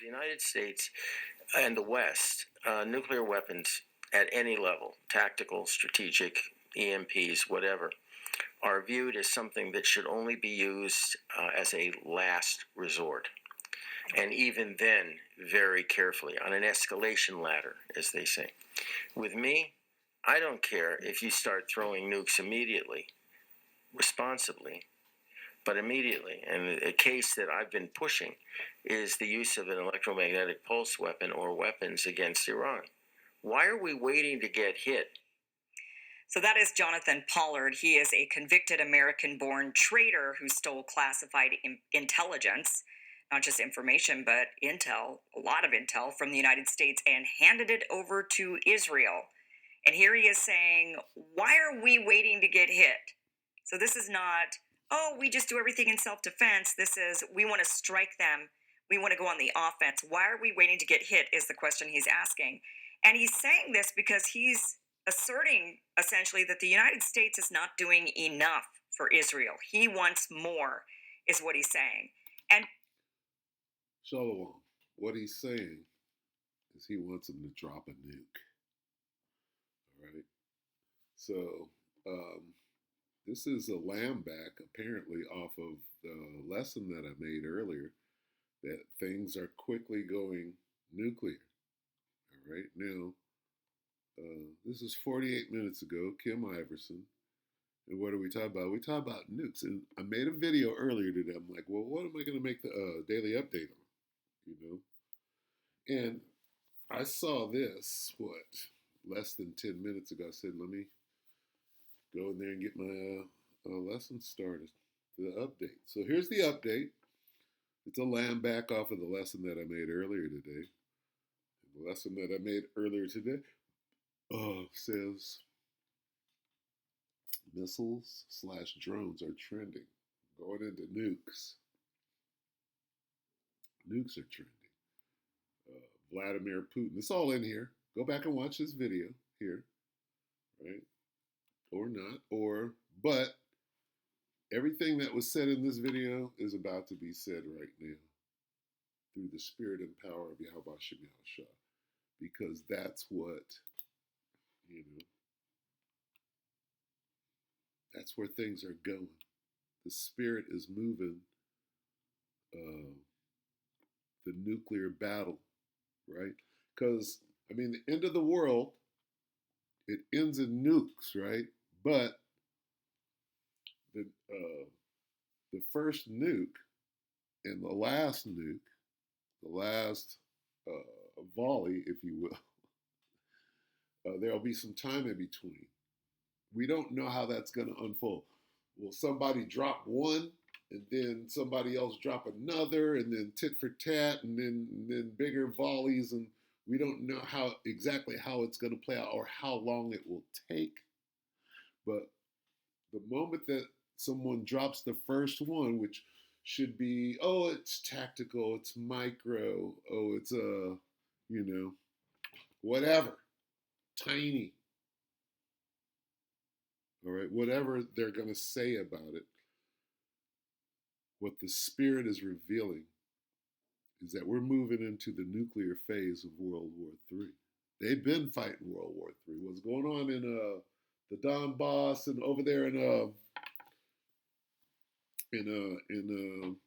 the United States and the West, nuclear weapons at any level, tactical, strategic, EMPs, whatever, are viewed as something that should only be used as a last resort. And even then, very carefully, on an escalation ladder, as they say. With me, I don't care if you start throwing nukes immediately, responsibly, but immediately. And a case that I've been pushing is the use of an electromagnetic pulse weapon or weapons against Iran. Why are we waiting to get hit? So that is Jonathan Pollard. He is a convicted American-born traitor who stole classified intelligence, not just information, but intel, a lot of intel from the United States, and handed it over to Israel. And here he is saying, why are we waiting to get hit? So this is not, oh, we just do everything in self-defense. This is, we want to strike them. We want to go on the offense. Why are we waiting to get hit is the question he's asking. And he's saying this because he's asserting essentially that the United States is not doing enough for Israel. He wants more, is what he's saying. And Shalom. What he's saying is he wants them to drop a nuke. All right. So this is a lamb back, apparently, off of the lesson that I made earlier, that things are quickly going nuclear. All right. Now, this is 48 minutes ago, Kim Iverson. And what are we talking about? We talk about nukes. And I made a video earlier today. I'm like, well, what am I going to make the daily update on? You know? And I saw this, less than 10 minutes ago. I said, let me go in there and get my lesson started, the update. So here's the update. It's a lamb back off of the lesson that I made earlier today. The lesson that I made earlier today says missiles/drones are trending, going into nukes. Nukes are trending. Vladimir Putin. It's all in here. Go back and watch this video here, right? Or not, but everything that was said in this video is about to be said right now through the spirit and power of Yahweh Shem Yahushua, because that's what, that's where things are going. The spirit is moving the nuclear battle, right? Because, the end of the world, it ends in nukes, right? But the first nuke and the last nuke, the last volley, if you will, there'll be some time in between. We don't know how that's going to unfold. Will somebody drop one, and then somebody else drop another, and then tit for tat, and then bigger volleys, and we don't know exactly how it's going to play out or how long it will take. But the moment that someone drops the first one, which should be, it's tactical, it's micro, it's whatever, tiny. All right, whatever they're going to say about it, what the Spirit is revealing is that we're moving into the nuclear phase of World War III. They've been fighting World War III. What's going on in the Donbass and over there in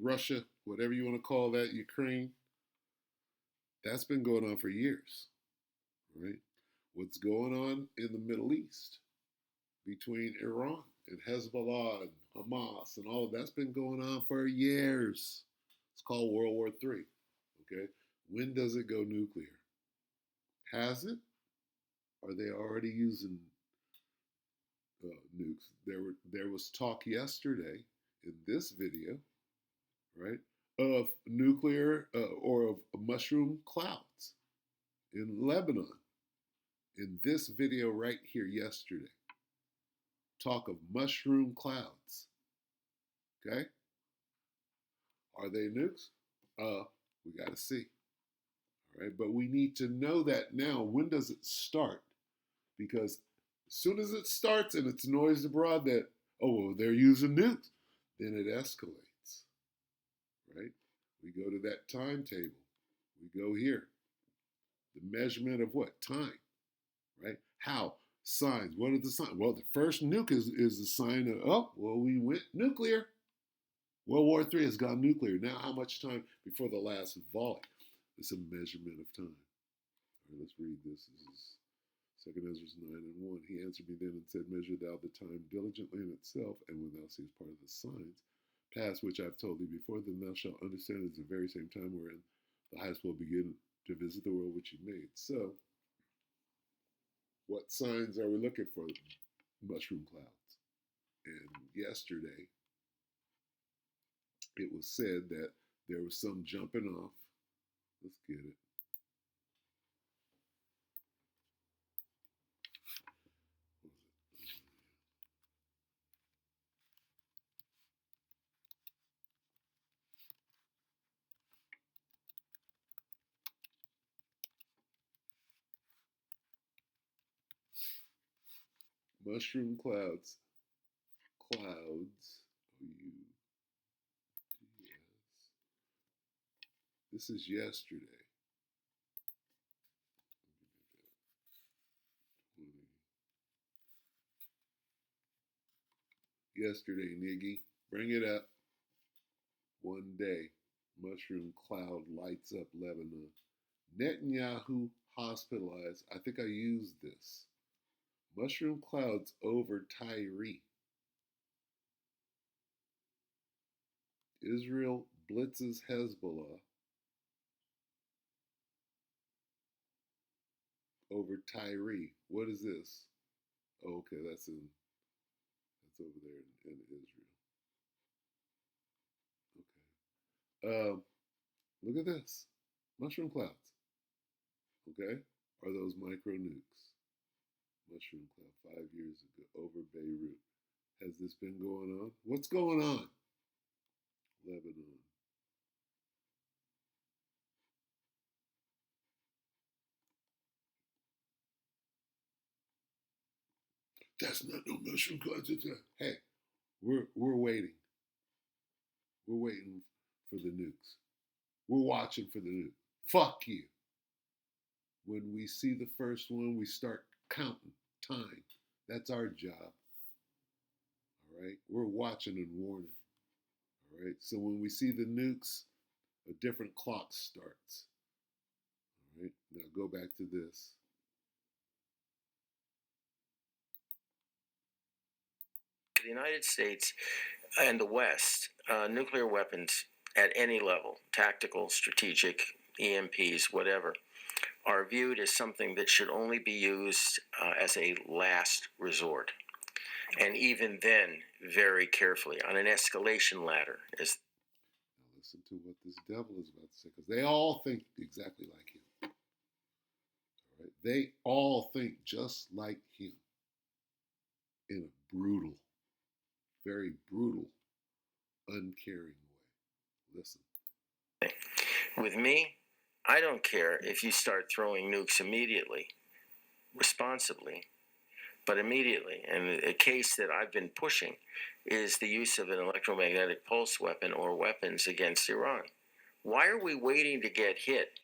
Russia, whatever you want to call that, Ukraine, that's been going on for years, right? What's going on in the Middle East between Iran and Hezbollah and Hamas and all of that's been going on for years. It's called World War III, okay? When does it go nuclear? Has it? Are they already using nukes? There was talk yesterday in this video, right, of nuclear or of mushroom clouds in Lebanon. In this video right here yesterday, talk of mushroom clouds. Okay? Are they nukes? We got to see. All right, but we need to know that now. When does it start? Because as soon as it starts and it's noised abroad that, they're using nukes, then it escalates. Right? We go to that timetable. We go here. The measurement of what? Time, right? How? Signs. What are the signs? Well, the first nuke is a sign of, oh, well, we went nuclear. World War III has gone nuclear. Now, how much time before the last volley? It's a measurement of time. All right, let's read this. This is 2 Ezra 9:1. He answered me then and said, measure thou the time diligently in itself, and when thou seest part of the signs past which I have told thee before, then thou shalt understand it is the very same time wherein the highest will begin to visit the world which he made. So, what signs are we looking for? Mushroom clouds. And yesterday, it was said that there was some jumping off. Let's get it. Mushroom clouds. Clouds. O-U-D-S. This is yesterday. Yesterday, Niggy. Bring it up. One day, mushroom cloud lights up Lebanon. Netanyahu hospitalized. I think I used this. Mushroom clouds over Tyre. Israel blitzes Hezbollah over Tyre. What is this? Oh, okay, that's over there in Israel. Okay. Look at this. Mushroom clouds. Okay? Are those micro nukes? Mushroom cloud 5 years ago over Beirut. Has this been going on? What's going on? Lebanon. That's not no mushroom clouds. Hey, we're waiting. We're waiting for the nukes. We're watching for the nuke. Fuck you. When we see the first one, we start counting time. That's our job. All right? We're watching and warning. All right? So when we see the nukes, a different clock starts. All right? Now go back to this. The United States and the West, nuclear weapons at any level, tactical, strategic, EMPs, whatever, are viewed as something that should only be used as a last resort. And even then, very carefully, on an escalation ladder. Now listen to what this devil is about to say, because they all think exactly like him. All right? They all think just like him in a brutal, very brutal, uncaring way. Listen. With me, I don't care if you start throwing nukes immediately, responsibly, but immediately. And a case that I've been pushing is the use of an electromagnetic pulse weapon or weapons against Iran. Why are we waiting to get hit?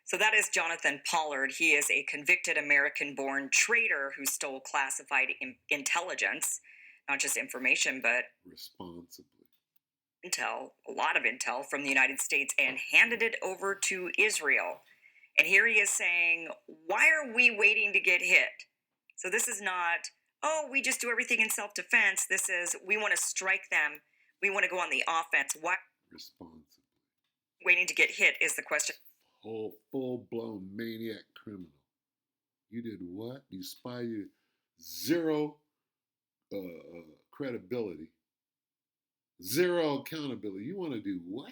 So that is Jonathan Pollard. He is a convicted American-born traitor who stole classified intelligence, not just information, but responsibly. Intel, a lot of intel from the United States, and handed it over to Israel. And here he is saying, why are we waiting to get hit? So this is not, oh, we just do everything in self-defense. This is, we want to strike them. We want to go on the offense. Why? Responsibly. Waiting to get hit is the question. Whole full-blown maniac criminal. You did what? You spied. Zero credibility. Zero accountability. You want to do what?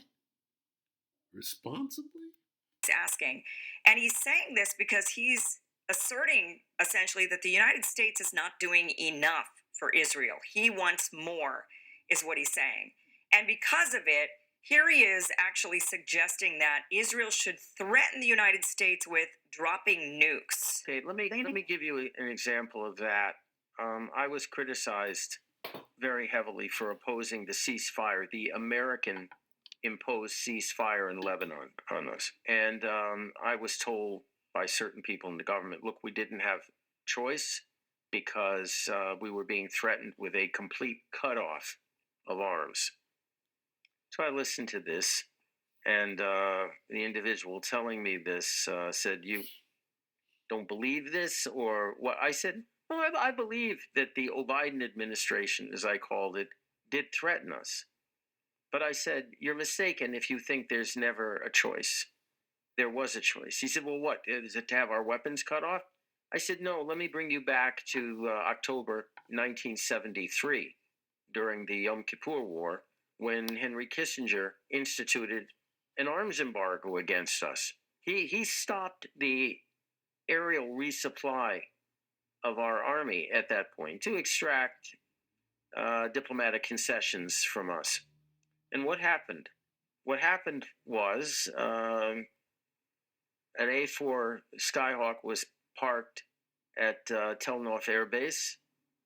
Responsibly? He's asking. And he's saying this because he's asserting essentially that the United States is not doing enough for Israel. He wants more, is what he's saying. And because of it, here he is actually suggesting that Israel should threaten the United States with dropping nukes. Okay, let me give you an example of that. I was criticized very heavily for opposing the ceasefire, the American impose ceasefire in Lebanon on us. And I was told by certain people in the government, look, we didn't have choice because we were being threatened with a complete cutoff of arms. So I listened to this, and the individual telling me this said, you don't believe this, or what? I said, well, I believe that the Biden administration, as I called it, did threaten us. But I said, you're mistaken if you think there's never a choice. There was a choice. He said, well, what? Is it to have our weapons cut off? I said, no, let me bring you back to October 1973, during the Yom Kippur War, when Henry Kissinger instituted an arms embargo against us. He stopped the aerial resupply of our army at that point to extract diplomatic concessions from us. And what happened? What happened was an A4 Skyhawk was parked at Tel Nof Air Base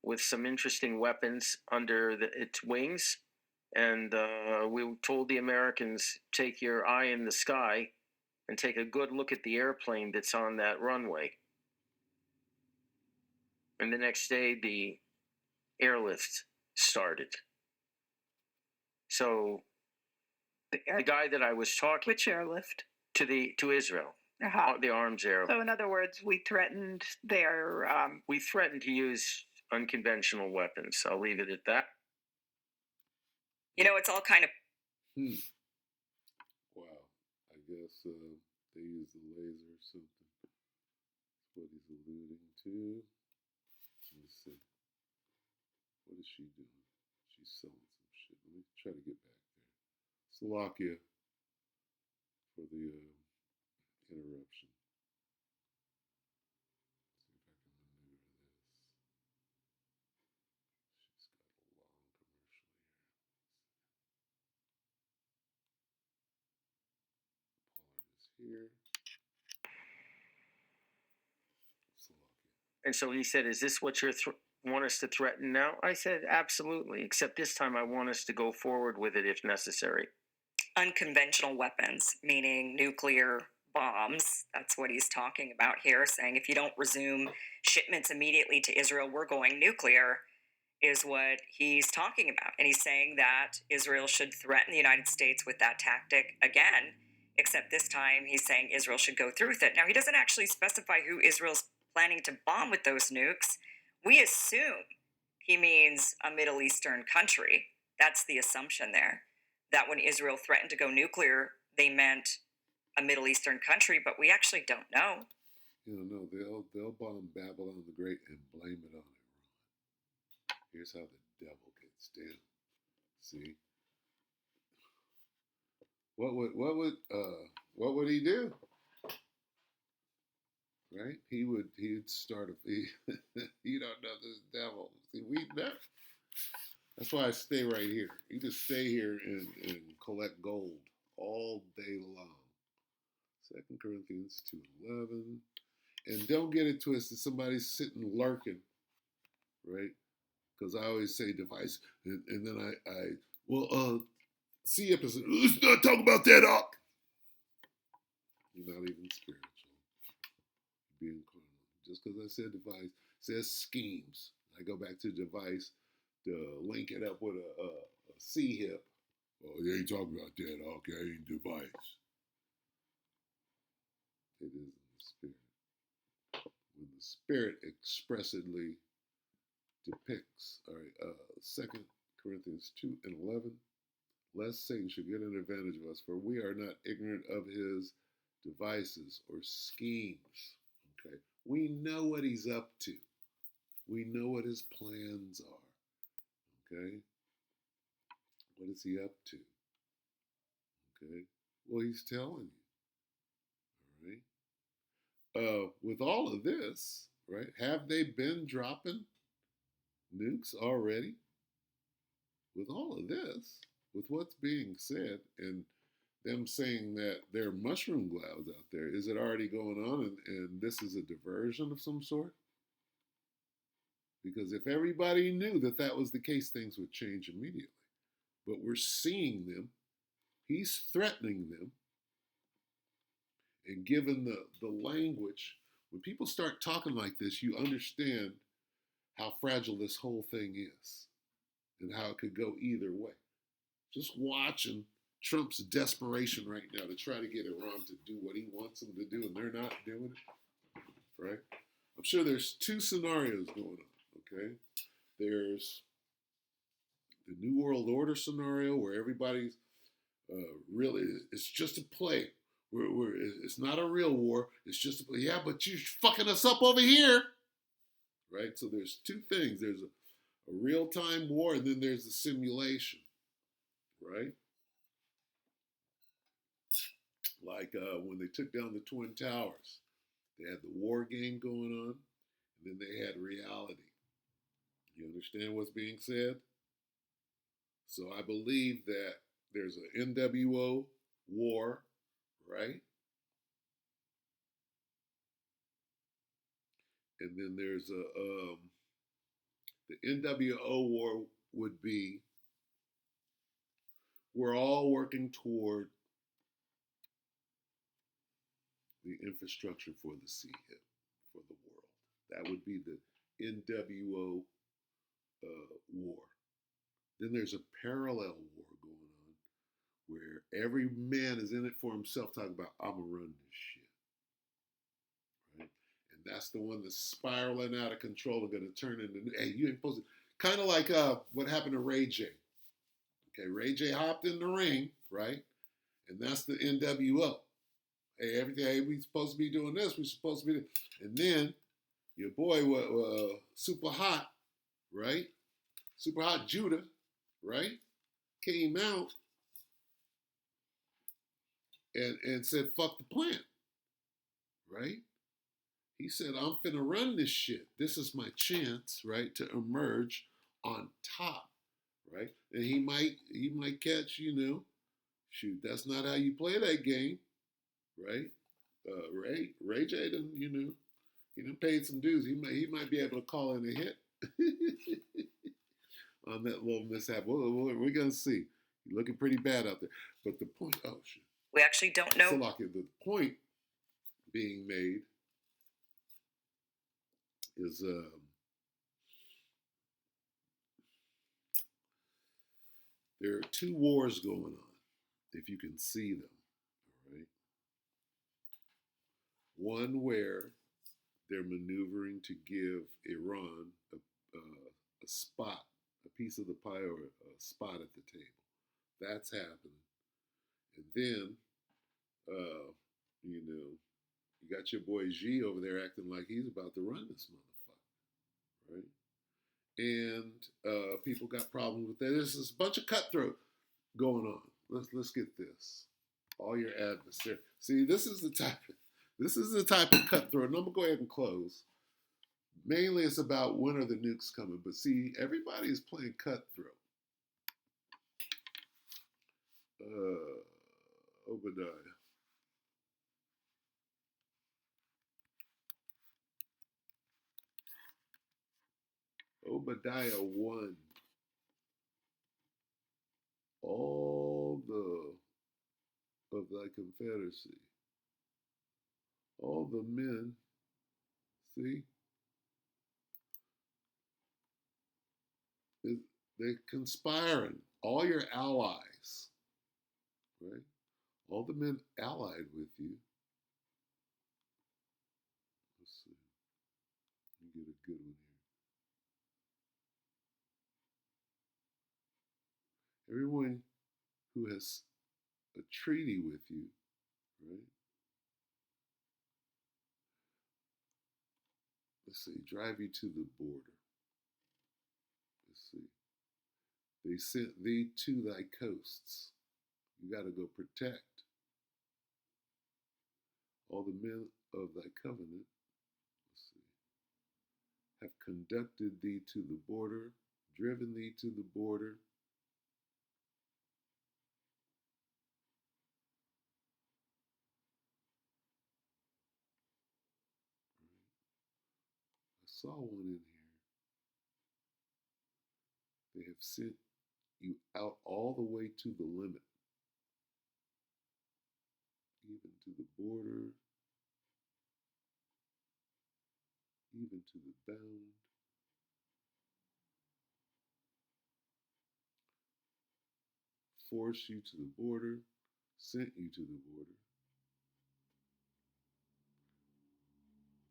with some interesting weapons under its wings. And we told the Americans, take your eye in the sky and take a good look at the airplane that's on that runway. And the next day, the airlift started. So the guy that I was talking Which airlift? to Israel, Uh-huh. the arms air. So in other words, we threatened their. We threatened to use unconventional weapons. I'll leave it at that. You know, it's all kind of. Wow. I guess they use the laser or something. That's what he's alluding to. Let me see. What is she doing? She's selling some shit. Let me try to get back there. Slovakia for the interruption. See if I can maneuver this. She's got a long commercial here. Pollard is here. Slovakia. And so he said, is this what you want us to threaten now? I said, absolutely, except this time I want us to go forward with it if necessary. Unconventional weapons, meaning nuclear bombs. That's what he's talking about here, saying if you don't resume shipments immediately to Israel, we're going nuclear, is what he's talking about. And he's saying that Israel should threaten the United States with that tactic again, except this time he's saying Israel should go through with it. Now, he doesn't actually specify who Israel's planning to bomb with those nukes. We assume he means a Middle Eastern country. That's the assumption there. That when Israel threatened to go nuclear, they meant a Middle Eastern country, but we actually don't know. No, they'll bomb Babylon the Great and blame it on Iran. Here's how the devil gets down. See, what would he do? Right? He'd start a. You don't know this devil. See, we know. That's why I stay right here. You just stay here and collect gold all day long. 2 Corinthians 2:11. And don't get it twisted. Somebody's sitting lurking, right? Because I always say device. And then I see episode. Let's not talk about that, Doc. You're not even spiritual. You're being carnal. Just because I said device, says schemes. I go back to device to link it up with a C hip. Oh, you ain't talking about that, okay? Ain't device. It is in the spirit. When the spirit expressly depicts, all right, 2 Corinthians 2:11, lest Satan should get an advantage of us, for we are not ignorant of his devices or schemes. Okay, we know what he's up to. We know what his plans are. Okay, what is he up to? Okay, well, he's telling you. All right. With all of this, right? Have they been dropping nukes already? With all of this, with what's being said, and them saying that there are mushroom clouds out there, is it already going on and this is a diversion of some sort? Because if everybody knew that that was the case, things would change immediately. But we're seeing them, He's threatening them and given the language. When people start talking like this, you understand how fragile this whole thing is and how it could go either way. Just watching Trump's desperation right now to try to get Iran to do what he wants them to do, and they're not doing it, right? I'm sure there's two scenarios going on, okay? There's the New World Order scenario where everybody's really, it's just a play. It's not a real war. It's just a play. Yeah, but you're fucking us up over here, right? So there's two things. There's a real-time war, and then there's a simulation, right? Like when they took down the Twin Towers, they had the war game going on, and then they had reality. You understand what's being said? So I believe that there's an NWO war, right? And then there's the NWO war would be we're all working toward the infrastructure for the CHIP for the world. That would be the NWO war. Then there's a parallel war going on where every man is in it for himself, talking about, I'm going to run this shit. Right? And that's the one that's spiraling out of control and going to turn into, hey, you ain't supposed to, kind of like what happened to Ray J. Okay, Ray J hopped in the ring, right? And that's the NWO. Hey, everything, hey, we supposed to be doing this, we supposed to be doing, and then your boy, Super Hot, right? Super Hot Judah, right? Came out and said, fuck the plant, right? He said, I'm finna run this shit. This is my chance, right, to emerge on top, right? And he might catch, shoot, that's not how you play that game, right? Ray J done, he done paid some dues. He might be able to call in a hit on that little mishap. We're gonna see. You're looking pretty bad out there. But the point, oh shit. We actually don't know. So like the point being made is there are two wars going on, if you can see them, all right? One where they're maneuvering to give Iran a spot, a piece of the pie or a spot at the table. That's happening. And then, you got your boy G over there acting like he's about to run this motherfucker, right? And people got problems with that. There's this bunch of cutthroat going on. Let's get this. All your adversaries. See, this is the type of cutthroat. And I'm gonna go ahead and close. Mainly, it's about when are the nukes coming. But see, everybody's playing cutthroat. Obadiah. Obadiah 1. All of thy confederacy. All the men, see? They're conspiring. All your allies, right? All the men allied with you. Let's see. Let me get a good one here. Everyone who has a treaty with you, right? Let's see, drive you to the border. Let's see. They sent thee to thy coasts. You got to go protect all the men of thy covenant. Let's see. Have conducted thee to the border, driven thee to the border. I saw one in here. They have sent you out all the way to the limit. even to the border, even to the bound. Forced you to the border, sent you to the border,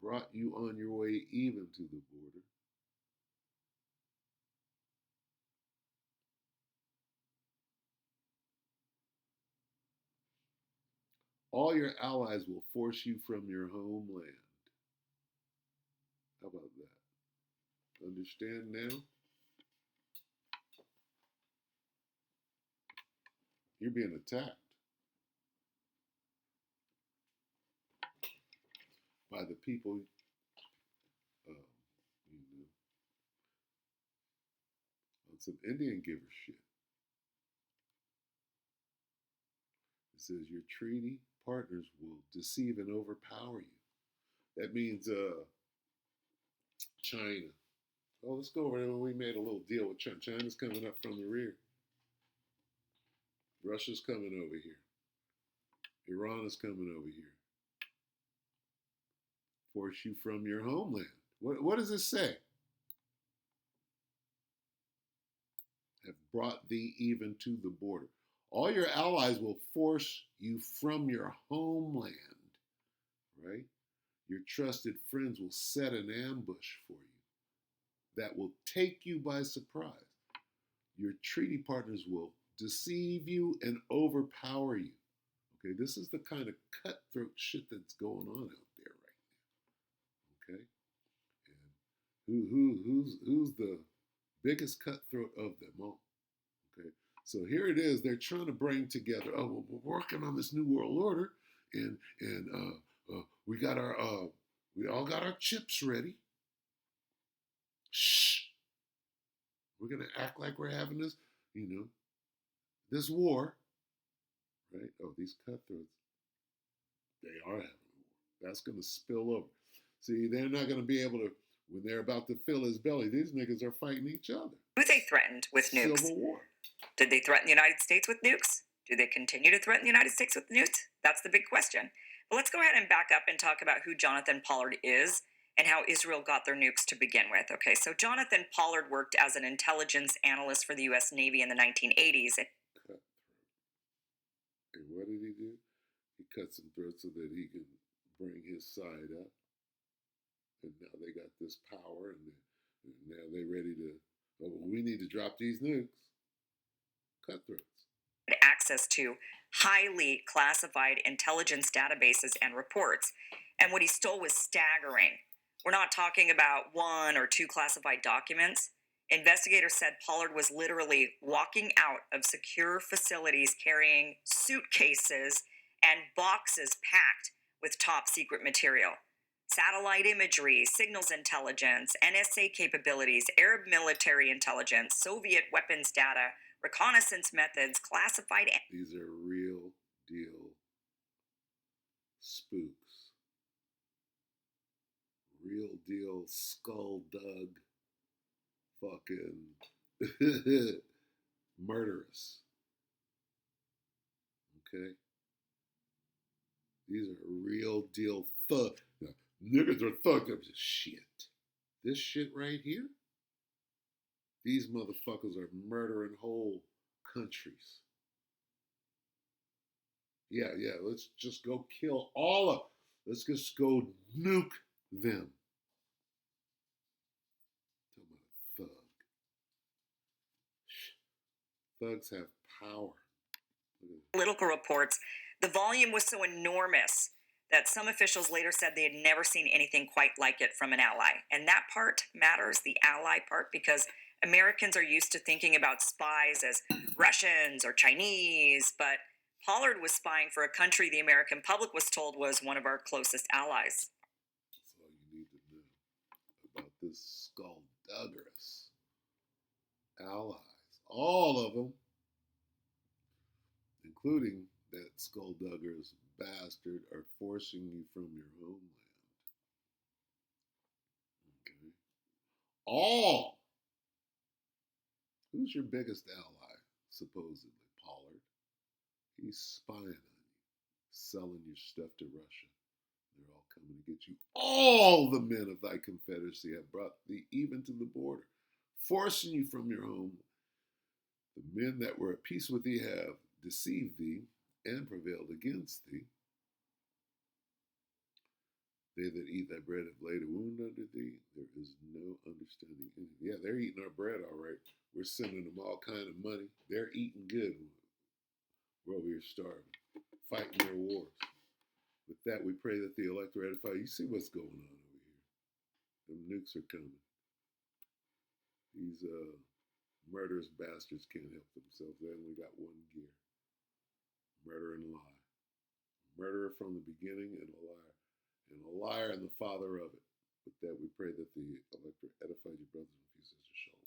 brought you on your way even to the border. All your allies will force you from your homeland. How about that? Understand now? You're being attacked by the people, you know, on some Indian giver shit. It says your treaty partners will deceive and overpower you. That means China. Oh, let's go over there when we made a little deal with China. China's coming up from the rear. Russia's coming over here. Iran is coming over here. Force you from your homeland. What does it say? Have brought thee even to the border. All your allies will force you from your homeland, right? Your trusted friends will set an ambush for you that will take you by surprise. Your treaty partners will deceive you and overpower you. Okay, this is the kind of cutthroat shit that's going on out there right now. Okay, and who's the biggest cutthroat of them all? Okay, so here it is. They're trying to bring together. Oh, well, we're working on this new world order, and we got our we all got our chips ready. Shh. We're gonna act like we're having this, this war, right? Oh, these cutthroats, they are having a war. That's gonna spill over. See, they're not gonna be able to when they're about to fill his belly. These niggas are fighting each other. Who they threatened with nukes? Civil war. Did they threaten the United States with nukes? Do they continue to threaten the United States with nukes? That's the big question. But let's go ahead and back up and talk about who Jonathan Pollard is and how Israel got their nukes to begin with. Okay, so Jonathan Pollard worked as an intelligence analyst for the U.S. Navy in the 1980s. Cutthroat. And what did he do? He cut some throats so that he can bring his side up. And now they got this power, and now they're ready to. Oh, well, we need to drop these nukes. Cutthroats. Access to highly classified intelligence databases and reports. And what he stole was staggering. We're not talking about one or two classified documents. Investigators said Pollard was literally walking out of secure facilities carrying suitcases and boxes packed with top secret material. Satellite imagery, signals intelligence, NSA capabilities, Arab military intelligence, Soviet weapons data, reconnaissance methods, classified. These are real deal spooks. Real deal skull dug fucking murderous. Okay? These are real deal thug. Niggas are thugged up. Shit. This shit right here? These motherfuckers are murdering whole countries. Yeah, let's just go kill all of them. Let's just go nuke them. Talking about a thug. Thugs have power. Political reports, the volume was so enormous that some officials later said they had never seen anything quite like it from an ally. And that part matters, the ally part, because Americans are used to thinking about spies as Russians or Chinese, but Pollard was spying for a country the American public was told was one of our closest allies. That's all you need to know about this skullduggerous allies. All of them, including that skullduggerous bastard, are forcing you from your homeland. Okay? All. Who's your biggest ally, supposedly? Pollard. He's spying on you. selling your stuff to Russia. They're all coming to get you. All the men of thy confederacy have brought thee even to the border, forcing you from your home. The men that were at peace with thee have deceived thee and prevailed against thee. They that eat thy bread have laid a wound under thee. There is no understanding in it. Yeah, they're eating our bread all right. We're sending them all kind of money. They're eating good. We're over here starving, fighting their wars. With that, we pray that the elect are edified. You see what's going on over here. Them nukes are coming. These murderous bastards can't help themselves. They only got one gear: murder and lie. Murderer from the beginning and a liar and the father of it. With that, we pray that the elect are edified, your brothers